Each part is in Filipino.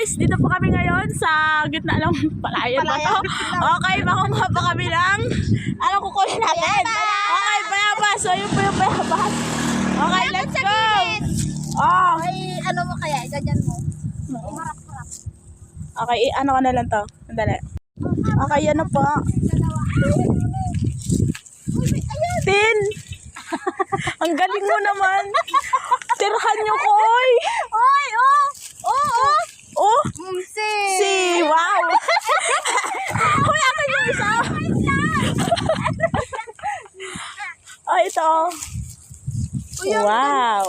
guys, dito po kami ngayon sa gitna ng palayan ba to? Okay, makuha pa kami ng ano kukunin natin? Okay, bayabas. So yun po yung bayabas. Okay, let's go. Oh. Ay, ano mo kaya? Ganyan mo. Marap-marap. Okay, ano ka na lang to? Sandali. Okay, yan na po. Tin! Ang galing mo naman. Tirhan nyo ko, oy! Oy, oh! Oh! Oh! Si! Wow! Uy, akin yung isa! Oh, ito. Wow!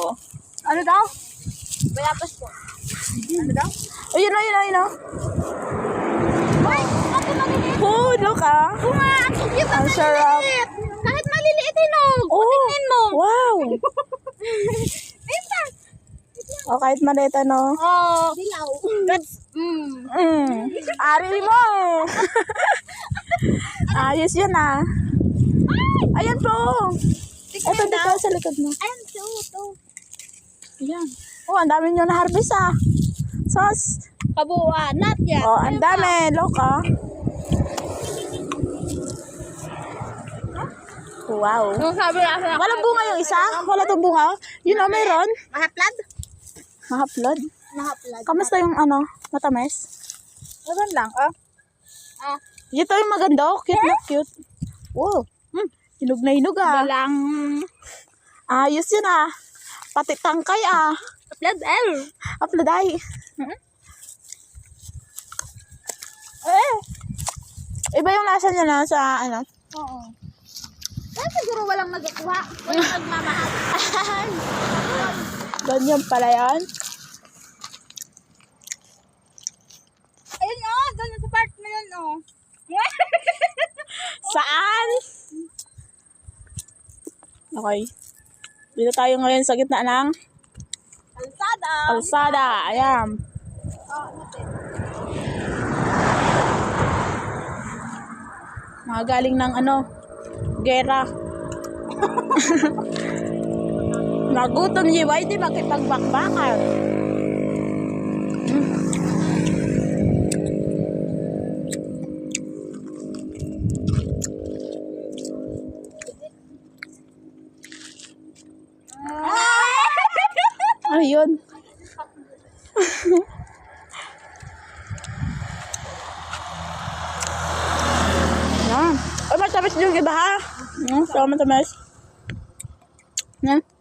Ano daw? Bayabas po. Ano daw? Oh, yun o. Uy! Ako maliliit. Oh, look ah. Bunga! Ang cute! Ang sarap. Kahit maliliit hinog. Oh, Tingin mo. wow. Pinta! Oh, kahit maliit ano. Oh. Dilaw. That's, Ari mo. Ayos yun ah. Ayan po. Ito dito sa likod mo. Ayan, ito. Ayan. Oh, ang dami nyo na-harvest ah. Sos. Kabuuan. Not yan. Oh, ang dami. Look ah. Wow. Yung sabi na sa... Walang bunga yung isa? Wala itong bunga? Yun o, mayroon. Mahaplad? Mahaplod. Mahaplad. Kamusta yung ano? Matamis? Ayan lang, oh. Ah. Ito yung maganda. Cute na cute. Wow. Hinog na hinog ah. Dalang... Ayos yun ah. Pati tangkay ah. Mahaplad, L. Apladay. Iba yung lasa niya na sa ano. Oo. Kaya siguro walang nagkuha. Walang nagmamahal. Ganyan pala yan. Ayun, oh. Doon sa part na yun, oh. Saan? Okay. Dito tayo ngayon sa gitna ng Kalsada. kalsada. Ayan. Oh, natin. Mga galing ng ano, gera. Nagutom niyo ba? Hindi makipagbakbakan. Ayun. Yan. Ay, matamis yung iba ha. So, matamis. Yan.